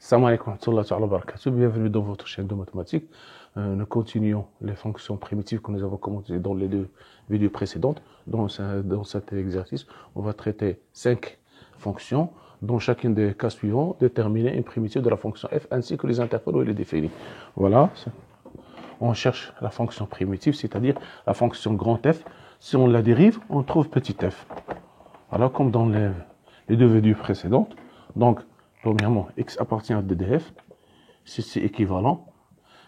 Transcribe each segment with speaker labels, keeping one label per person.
Speaker 1: Salam alaikum wa rahmatullahi wa barakatuh. Bienvenue dans votre chaîne de mathématiques. Nous continuons les fonctions primitives que nous avons commencé dans les deux vidéos précédentes. Dans cet exercice, on va traiter 5 fonctions, dont chacune des cas suivants déterminer une primitive de la fonction f ainsi que les intervalles où elle est définie. Voilà. On cherche la fonction primitive, c'est-à-dire la fonction grand F. Si on la dérive, on trouve petit f. Voilà, comme dans les deux vidéos précédentes. Donc, premièrement, x appartient à ddf. Si c'est équivalent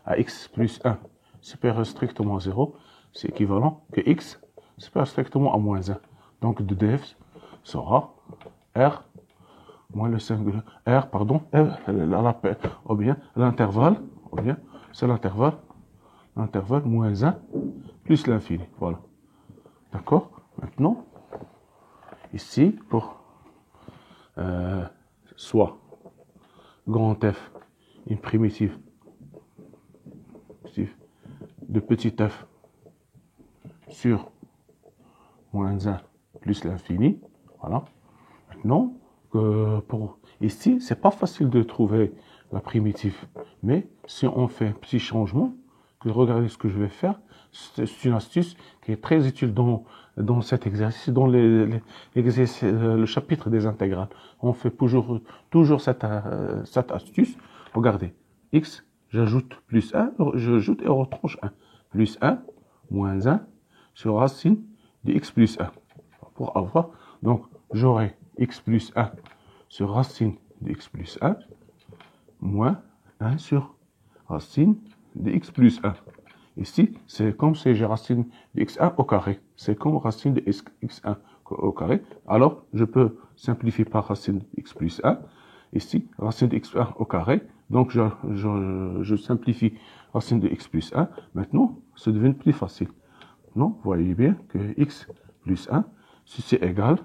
Speaker 1: à x plus 1 supérieur strictement à 0, c'est équivalent que x supérieur strictement à moins 1. Donc, ddf sera r moins le singulier, r, pardon, ou bien l'intervalle, c'est l'intervalle moins 1 plus l'infini. Voilà. D'accord? Maintenant, ici, pour soit grand F, une primitive de petit f sur moins 1 plus l'infini. Voilà. Maintenant, pour ici, c'est pas facile de trouver la primitive. Mais si on fait un petit changement, regardez ce que je vais faire, c'est une astuce qui est très utile dans cet exercice, dans le chapitre des intégrales. On fait toujours cette astuce. Regardez, x, j'ajoute plus 1, j'ajoute et on retranche 1. Plus 1, moins 1, sur racine de x plus 1. Pour avoir, donc, j'aurai x plus 1 sur racine de x plus 1, moins 1 sur racine de x plus 1. Ici, c'est comme si j'ai racine de x1 au carré. C'est comme racine de x1 au carré. Alors, je peux simplifier par racine de x plus 1. Ici, racine de x1 au carré. Donc, je simplifie racine de x plus 1. Maintenant, ça devient plus facile. Non, vous voyez bien que x plus 1, si c'est égal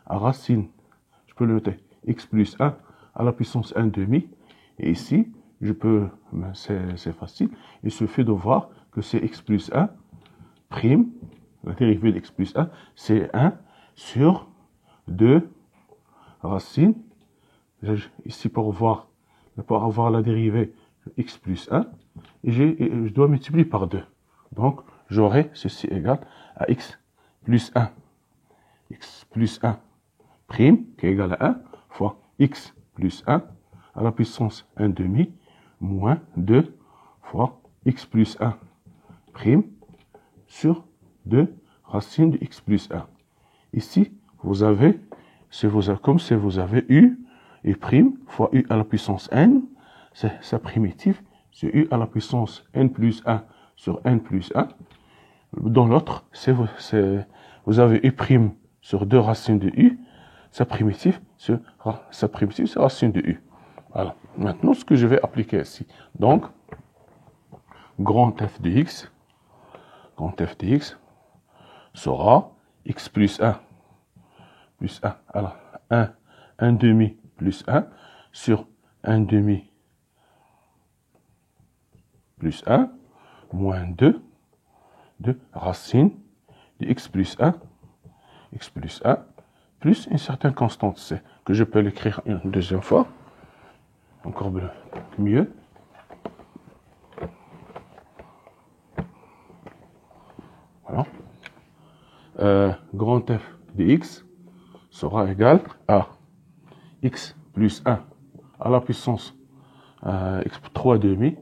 Speaker 1: à racine, je peux le noter, x plus 1 à la puissance 1 demi. Et ici, je peux, c'est facile, il suffit de voir que c'est x plus 1 prime, la dérivée de x plus 1, c'est 1 sur 2 racine. Ici, pour avoir la dérivée x plus 1, et je dois multiplier par 2. Donc, j'aurai ceci égal à x plus 1 prime, qui est égal à 1, fois x plus 1 à la puissance 1 demi, moins 2 fois x plus 1 prime sur 2 racine de x plus 1. Ici, vous avez, comme si vous avez u et prime fois u à la puissance n, c'est sa primitive, c'est u à la puissance n plus 1 sur n plus 1. Dans l'autre, vous avez u prime sur 2 racines de u, sa primitive, c'est racine de u. Voilà. Maintenant, ce que je vais appliquer ici. Donc, grand f de x sera x plus 1, alors 1 demi plus 1 sur 1 demi plus 1 moins 2 de racine de x plus 1 plus une certaine constante c, que je peux l'écrire une deuxième fois. Encore mieux. Voilà. Grand f de x sera égal à x plus 1 à la puissance 3 demi,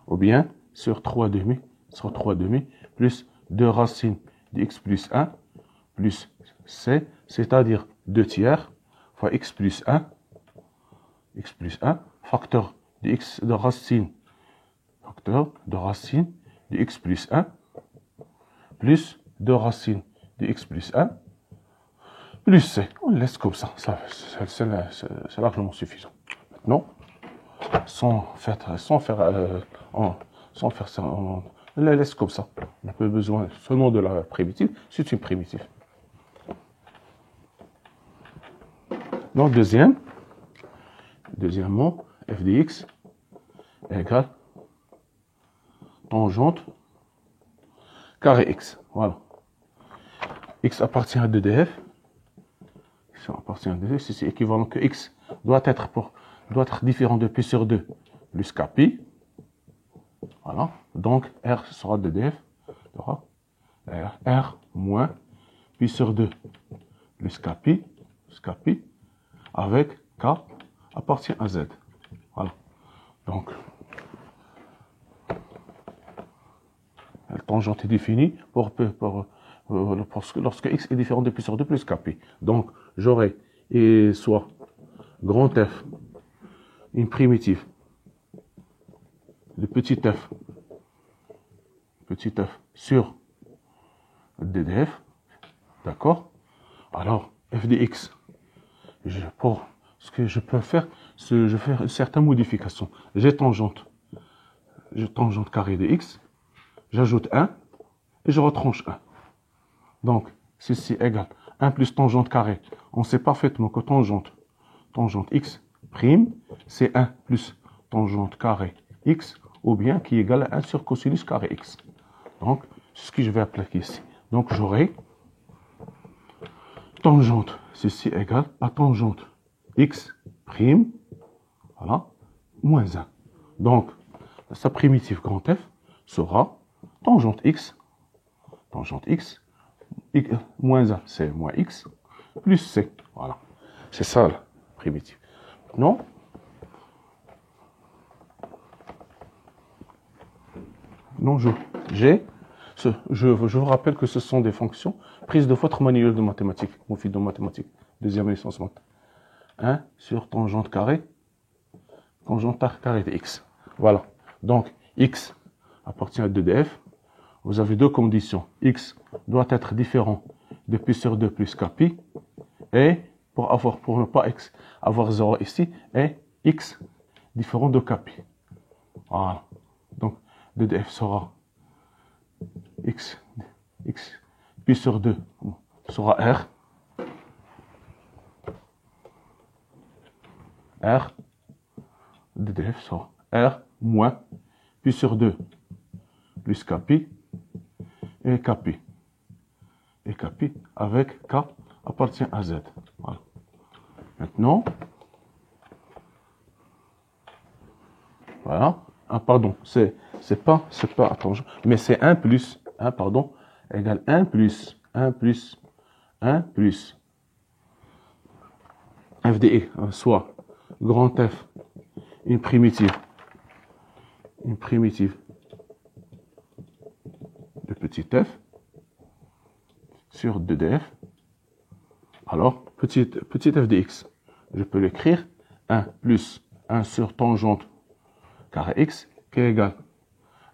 Speaker 1: ou bien sur 3 demi, plus 2 racines de x plus 1 plus c, c'est-à-dire 2 tiers, fois x plus 1, facteur de x de racine de x plus 1, plus 2 racines de x plus 1, plus c. On laisse comme ça, c'est largement suffisant. Maintenant, sans faire ça, on la laisse comme ça. On n'a pas besoin seulement de la primitive, c'est une primitive. Donc, deuxièmement, f de x égale tangente carré x. Voilà. X appartient à 2df. Si c'est équivalent que x doit être pour doit être différent de pi sur 2 plus kpi. Voilà. Donc, R sera 2df. R moins pi sur 2 plus kpi, avec k appartient à z. Voilà. Donc, la tangente est définie lorsque x est différent de pi sur 2 plus kpi. Donc, j'aurai soit grand f, une primitive de petit f sur ddf, d'accord? Alors, f de x, pour ce que je peux faire, je fais certaines modifications. J'ai tangente carré de x, j'ajoute 1 et je retranche 1. Donc, ceci égale 1 plus tangente carré. On sait parfaitement que tangente x prime, c'est 1 plus tangente carré x, ou bien qui est égal à 1 sur cosinus carré x. Donc, c'est ce que je vais appliquer ici. Donc, j'aurai tangente, ceci égale à tangente x prime, voilà, moins 1. Donc, sa primitive grand F sera tangente x, moins 1, c'est moins x, plus c. Voilà, c'est ça la primitive. Non? Non, je vous rappelle que ce sont des fonctions prises de votre manuel de mathématiques, mon fil de mathématiques, deuxième licence maths. 1 sur tangente carré de x. Voilà. Donc, x appartient à 2df. Vous avez deux conditions. X doit être différent de pi sur 2 plus kpi. Et pour ne pas avoir 0 ici, et x différent de kpi. Voilà. Donc, 2df sera x pi sur 2 sera r. ddf sera r moins pi sur 2 plus kpi et kpi avec k appartient à z. Voilà. Maintenant, voilà. Ah, pardon, c'est pas attention, mais c'est 1 plus 1, pardon, égale 1 plus f de x, soit grand F, une primitive de petit f sur 2df. Alors, petit f de x, je peux l'écrire 1 plus 1 sur tangente carré x qui est égal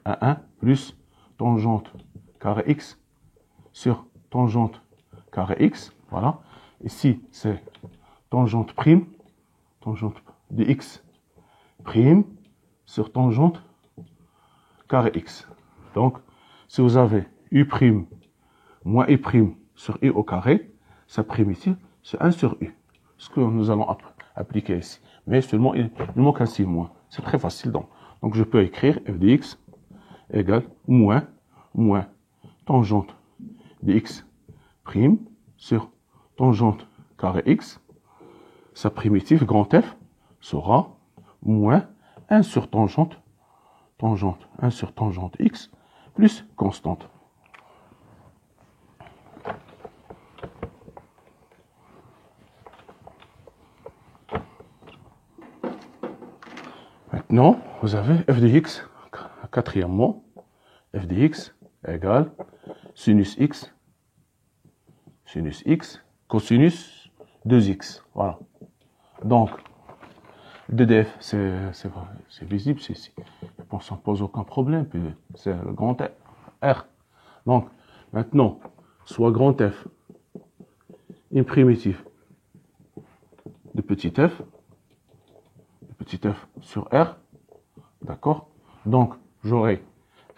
Speaker 1: à 1 plus tangente carré x sur tangente carré x. Voilà. Ici, c'est tangente de x prime sur tangente carré x. Donc, si vous avez u prime moins u prime sur u au carré, sa primitive, c'est 1 sur u. Ce que nous allons appliquer ici. Mais seulement, il manque un signe moins. C'est très facile. Donc, je peux écrire f de x égale moins tangente de x prime sur tangente carré x. Sa primitive, grand F, sera moins 1 sur tangente 1 sur tangente x plus constante. Maintenant, vous avez f de x, quatrièmement, f de x égale sinus x cosinus 2x. Voilà. Donc, 2df, c'est visible, c'est ici. Je pense que ça ne pose aucun problème, puis c'est le grand R. Donc, maintenant, soit grand F, une primitive de petit f sur R, d'accord? Donc, j'aurai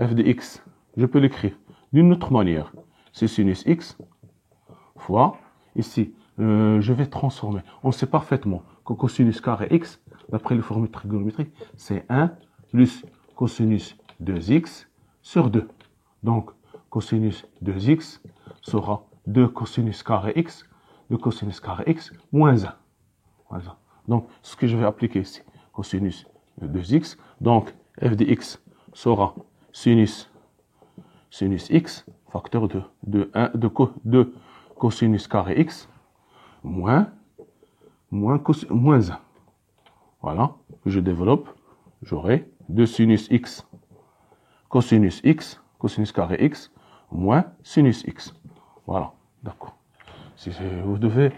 Speaker 1: f de x, je peux l'écrire d'une autre manière, c'est sinus x fois, ici, je vais transformer. On sait parfaitement que cosinus carré x, d'après les formules trigonométriques, c'est 1 plus cosinus 2x sur 2. Donc, cosinus 2x sera 2 cosinus carré x moins 1. Voilà. Donc, ce que je vais appliquer ici, cosinus de 2x. Donc, f de x sera sinus x, facteur de cosinus carré x, moins 1. Voilà, je développe, j'aurai 2 sinus x, cosinus carré x, moins sinus x. Voilà, d'accord. Vous devez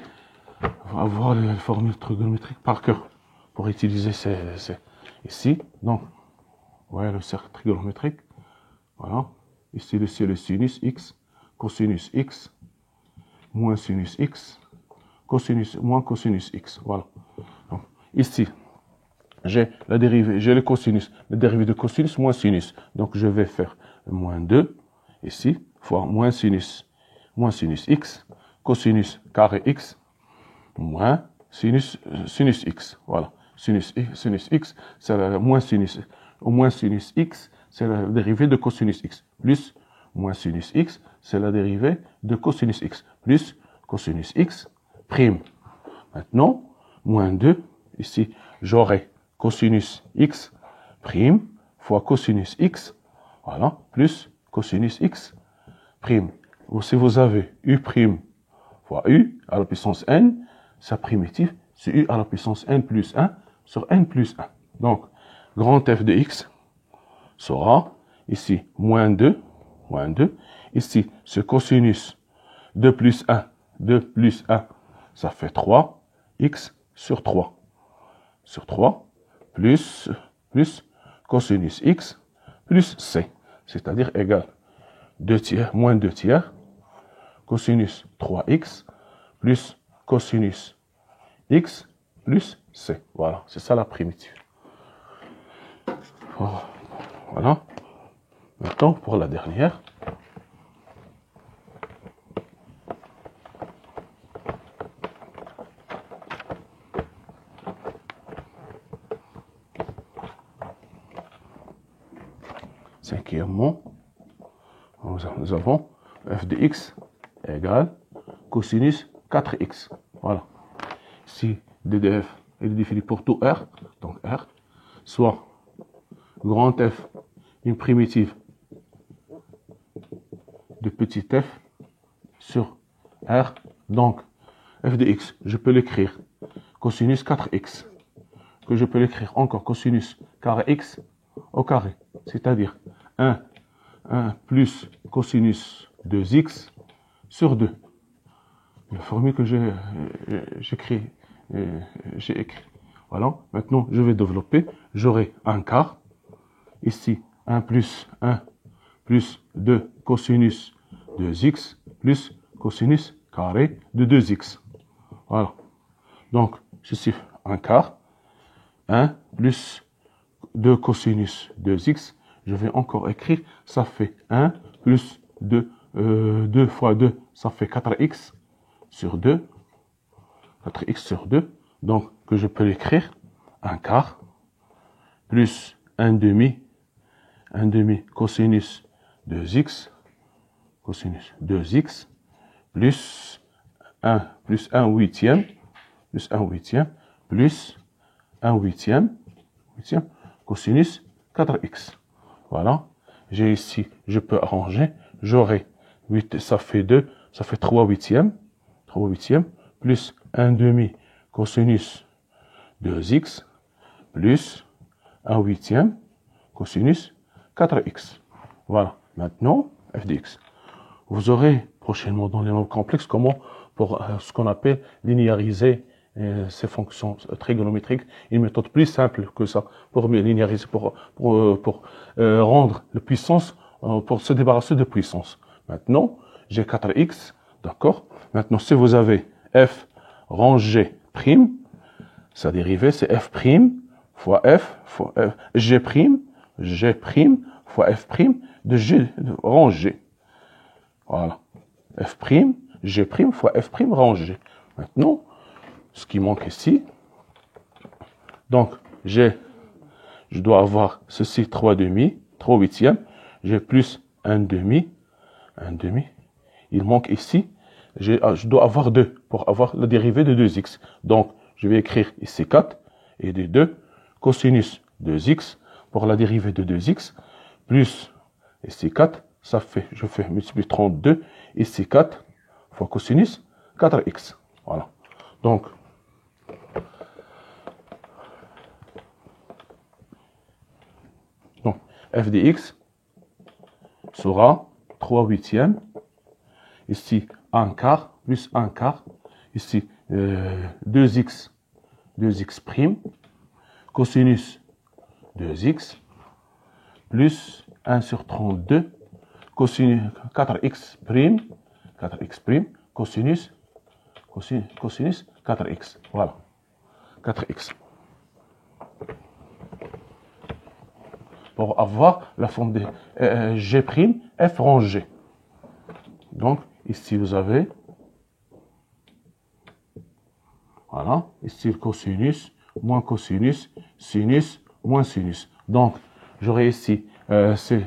Speaker 1: avoir les formules trigonométriques par cœur pour utiliser ici. Donc, voilà le cercle trigonométrique. Voilà. Ici, c'est le sinus x, cosinus x, moins sinus x, cosinus, moins cosinus x. Voilà. Donc, ici, j'ai la dérivée, j'ai le cosinus, la dérivée de cosinus moins sinus. Donc, je vais faire moins 2, ici, fois moins sinus x, cosinus carré x, moins sinus x. Voilà. Sinus x, c'est la moins sinus x, c'est la dérivée de cosinus x, plus moins sinus x, c'est la dérivée de cosinus x, plus cosinus x prime. Maintenant, moins 2, ici, j'aurai cosinus x prime fois cosinus x, voilà, plus cosinus x prime. Ou si vous avez u prime fois u à la puissance n, sa primitive, c'est u à la puissance n plus 1 sur n plus 1. Donc, grand f de x sera ici moins 2. Ici, ce cosinus 2 plus 1, ça fait 3, x sur 3. Sur 3, plus cosinus x, plus c, c'est-à-dire égal 2 tiers, moins 2 tiers, cosinus 3x, plus cosinus x, plus c. Voilà, c'est ça la primitive. Voilà. Maintenant, pour la dernière. Cinquièmement, nous avons f de x égale cosinus 4x. Voilà. Si ddf est défini pour tout r, donc r, soit grand f, une primitive de petit f sur r, donc f de x, je peux l'écrire cosinus 4x, que je peux l'écrire encore cosinus carré x au carré, c'est-à-dire 1 plus cosinus 2x sur 2. La formule que j'ai écrit. Voilà. Maintenant, je vais développer. J'aurai un quart. Ici, 1 plus 2 cosinus 2x plus cosinus carré de 2x. Voilà. Donc, ceci, un quart. 1 plus 2 cosinus 2x. Je vais encore écrire, ça fait 1 plus 2 fois 2, ça fait 4x sur 2. 4x sur 2. Donc, que je peux l'écrire, un quart, plus un demi cosinus 2x, plus 1 huitième, plus 1 huitième cosinus 4x. Voilà. J'ai ici, je peux arranger, j'aurai 8, ça fait 2, ça fait 3 huitièmes, plus 1 demi cosinus 2x, plus 1 huitième cosinus 4x. Voilà. Maintenant, f de x. Vous aurez prochainement dans les nombres complexes comment pour ce qu'on appelle linéariser ces fonctions trigonométriques, une méthode plus simple que ça pour linéariser, pour rendre la puissance, pour se débarrasser de puissance. Maintenant, j'ai 4x, d'accord. Maintenant, si vous avez f rangé prime, sa dérivée c'est f prime fois f fois f, g prime fois f prime de g rangé. Voilà. F prime, g prime fois f prime rangé. Maintenant, ce qui manque ici, donc je dois avoir ceci 3 huitièmes, j'ai plus 1 demi, il manque ici, je dois avoir 2 pour avoir la dérivée de 2x. Donc, je vais écrire ici 4 et de 2 cosinus 2x pour la dérivée de 2x, plus ici 4, ça fait, je fais multiplier 32, ici 4 fois cosinus 4x. Voilà. Donc, f de x sera 3 huitièmes, ici 1 quart, plus 1 quart, ici 2x prime, cosinus 2x, plus 1 sur 32, cosinus 4x prime, cosinus 4x. Voilà, 4x. Pour avoir la forme de G', F rang G. Donc, ici, vous avez, voilà, ici le cosinus, moins cosinus, sinus, moins sinus. Donc, j'aurai ici, je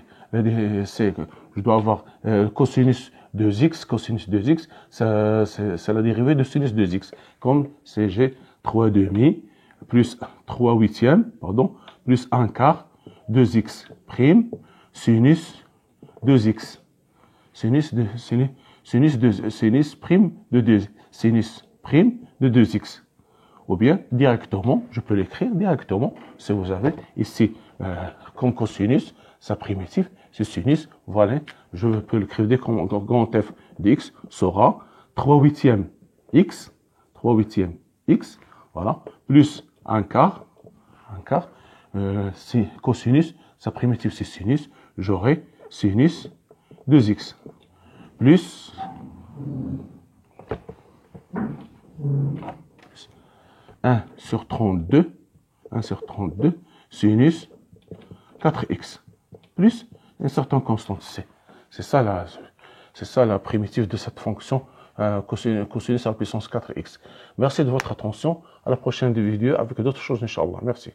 Speaker 1: dois avoir cosinus 2x, c'est la dérivée de sinus 2x. Comme c'est G 3 demi, plus 3 huitièmes, pardon, plus 1 quart, 2x prime, sinus 2x. Sinus prime de 2, sinus prime de 2x. Ou bien, directement, je peux l'écrire directement, si vous avez ici, comme cosinus, sa primitive, c'est sinus, voilà, je peux l'écrire comme grand f de x sera 3 huitièmes x, voilà, plus 1 quart, c'est cosinus, sa primitive c'est sinus, j'aurai sinus 2x, plus 1 sur 32, sinus 4x, plus une certaine constante c. C'est ça la primitive de cette fonction cosinus à la puissance 4x. Merci de votre attention. À la prochaine vidéo avec d'autres choses, Inch'Allah. Merci.